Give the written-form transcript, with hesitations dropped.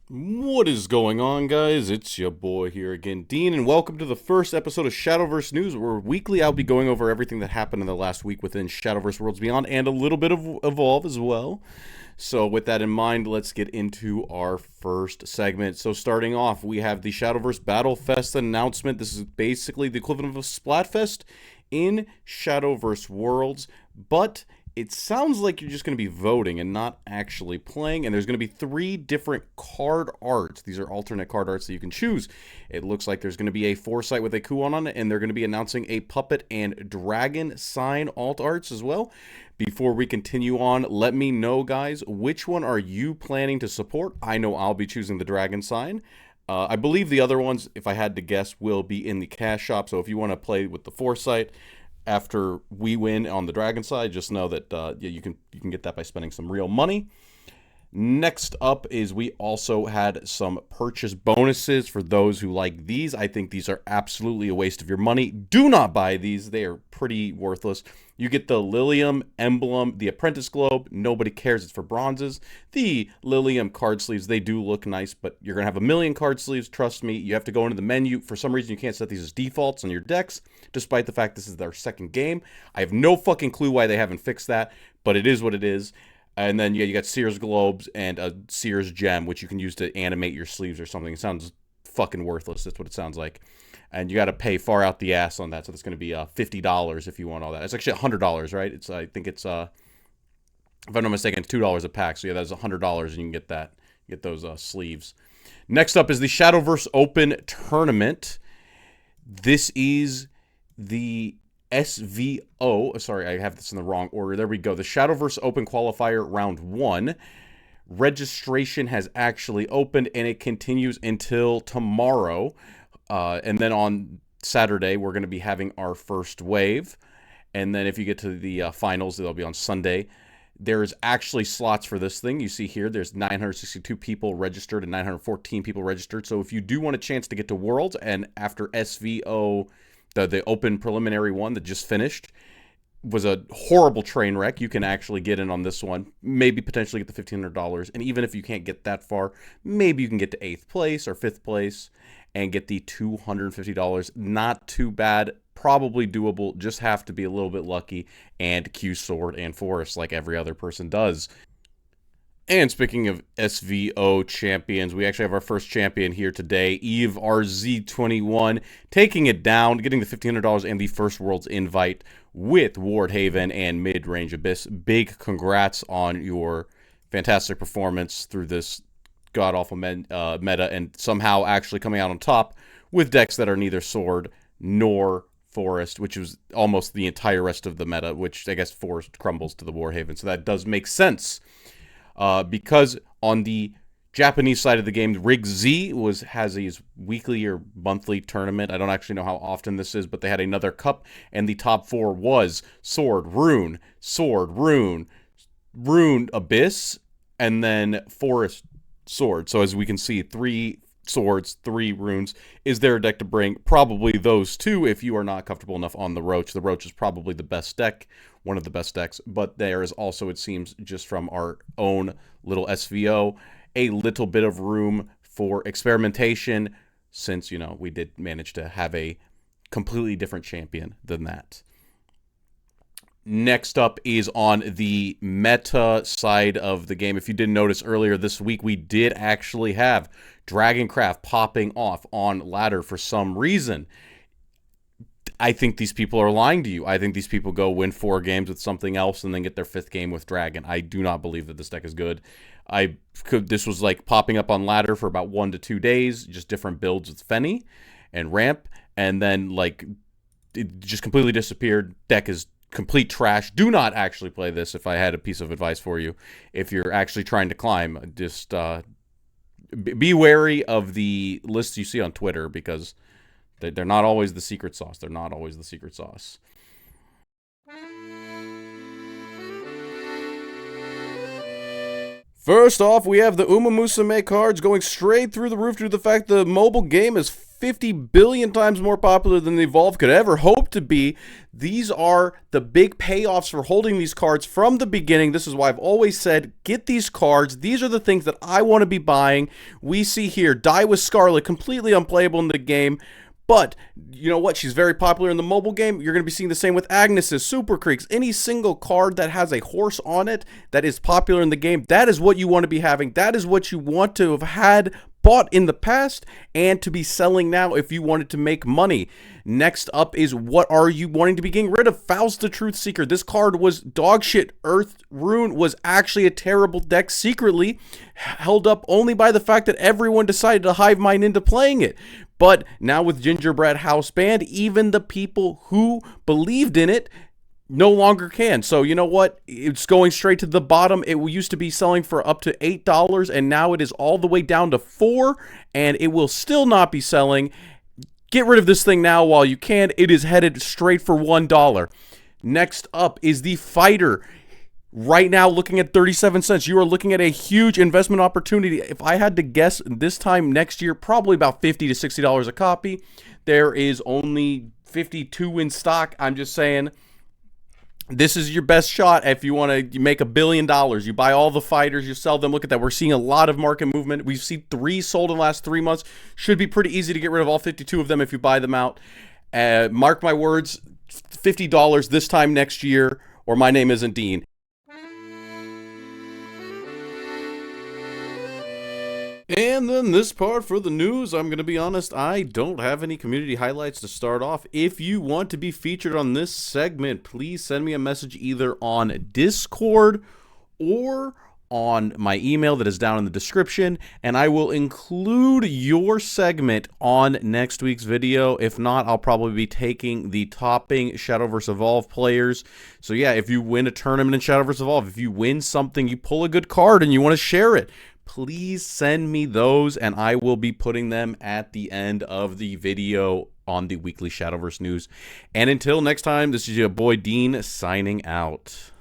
What is going on, guys? It's your boy here again, Dean, and welcome to the first episode of Shadowverse News, where weekly I'll be going over everything that happened in the last week within Shadowverse Worlds Beyond and a little bit of Evolve as well. So, with that in mind, let's get into our first segment. So, starting off, we have the Shadowverse Battle Fest announcement. This is basically the equivalent of a Splatfest in Shadowverse Worlds, but it sounds like you're just going to be voting and not actually playing. And there's going to be three different card arts. These are alternate card arts that you can choose. It looks like there's going to be a foresight with a Kuon on it, and they're going to be announcing a puppet and dragon sign alt arts as well. Before we continue on, let me know, guys, which one are you planning to support? I know I'll be choosing the dragon sign. I believe the other ones, if I had to guess, will be in the cash shop. So if you want to play with the foresight after we win on the dragon side, just know that yeah, you can get that by spending some real money. Next up is we also had some purchase bonuses for those who like these. I think these are absolutely a waste of your money. Do not buy these. They are pretty worthless. You get the Lilium emblem, the Apprentice Globe. Nobody cares. It's for bronzes. The Lilium card sleeves, they do look nice, but you're going to have a million card sleeves. Trust me. You have to go into the menu. For some reason, you can't set these as defaults on your decks, despite the fact this is their second game. I have no fucking clue why they haven't fixed that, but it is what it is. And then, yeah, you got Seer's Globes and a Seer's Gem, which you can use to animate your sleeves or something. It sounds fucking worthless. That's what it sounds like. And you got to pay far out the ass on that. So that's going to be $50 if you want all that. It's actually $100, right? I think it's if I'm not mistaken, it's $2 a pack. So yeah, that's $100, and you can get that, get those sleeves. Next up is the Shadowverse Open Tournament. This is the SVO. Sorry, I have this in the wrong order. There we go. The Shadowverse Open Qualifier Round 1. Registration has actually opened, and it continues until tomorrow. And then on Saturday, we're going to be having our first wave. And then if you get to the finals, they'll be on Sunday. There's actually slots for this thing. You see here, there's 962 people registered and 914 people registered. So if you do want a chance to get to Worlds, and after SVO, the open preliminary one that just finished was a horrible train wreck, you can actually get in on this one. Maybe potentially get the $1,500. And even if you can't get that far, maybe you can get to 8th place or 5th place and get the $250. Not too bad. Probably doable. Just have to be a little bit lucky and Q Sword and Forest like every other person does. And speaking of SVO champions, we actually have our first champion here today, Eve RZ21, taking it down, getting the $1,500 and the first Worlds invite with Wardhaven and Mid-Range Abyss. Big congrats on your fantastic performance through this god-awful meta, and somehow actually coming out on top with decks that are neither Sword nor Forest, which was almost the entire rest of the meta, which I guess Forest crumbles to the Warhaven. So that does make sense. Because on the Japanese side of the game, Rig Z has his weekly or monthly tournament. I don't actually know how often this is, but they had another cup, and the top four was Sword, Rune, Abyss, and then Forest, Sword. So as we can see, 3 swords, 3 runes. Is there a deck to bring? Probably those two if you are not comfortable enough on the Roach. The Roach is probably the best deck, one of the best decks, but there is also, it seems, just from our own little SVO, a little bit of room for experimentation since, you know, we did manage to have a completely different champion than that. Next up is on the meta side of the game. If you didn't notice earlier this week, we did actually have Dragoncraft popping off on ladder for some reason. I think these people are lying to you. I think these people go win 4 games with something else and then get their 5th game with Dragon. I do not believe that this deck is good. This was like popping up on ladder for about 1 to 2 days, just different builds with Fenny and Ramp, and then like it just completely disappeared. Deck is complete trash. Do not actually play this. If I had a piece of advice for you, if you're actually trying to climb, just be wary of the lists you see on Twitter, because they're not always the secret sauce. They're not always the secret sauce. First off, we have the Uma Musume cards going straight through the roof due to the fact the mobile game is 50 billion times more popular than the Evolve could ever hope to be. These are the big payoffs for holding these cards from the beginning. This is why I've always said, get these cards. These are the things that I want to be buying. We see here, Die with Scarlet, completely unplayable in the game. But, you know what, she's very popular in the mobile game. You're going to be seeing the same with Agnes's, Super Creeks, any single card that has a horse on it that is popular in the game. That is what you want to be having. That is what you want to have had bought in the past and to be selling now if you wanted to make money. Next up is, what are you wanting to be getting rid of? Faust the Truth Seeker. This card was dog shit. Earth Rune was actually a terrible deck secretly, held up only by the fact that everyone decided to hive mind into playing it. But now with Gingerbread House Band, even the people who believed in it no longer can. So you know what? It's going straight to the bottom. It used to be selling for up to $8, and now it is all the way down to $4, and it will still not be selling. Get rid of this thing now while you can. It is headed straight for $1. Next up is the Fighter. Right now, looking at 37 cents, you are looking at a huge investment opportunity. If I had to guess, this time next year, probably about $50 to $60 a copy. There is only 52 in stock. I'm just saying, this is your best shot if you want to make $1 billion. You buy all the fighters, you sell them. Look at that. We're seeing a lot of market movement. We've seen 3 sold in the last 3 months. Should be pretty easy to get rid of all 52 of them if you buy them out. Mark my words, $50 this time next year, or my name isn't Dean. And then this part for the news, I'm going to be honest, I don't have any community highlights to start off. If you want to be featured on this segment, please send me a message either on Discord or on my email that is down in the description, and I will include your segment on next week's video. If not, I'll probably be taking the topping Shadowverse Evolve players. So yeah, if you win a tournament in Shadowverse Evolve, if you win something, you pull a good card and you want to share it, please send me those, and I will be putting them at the end of the video on the weekly Shadowverse news. And until next time, this is your boy Dean signing out.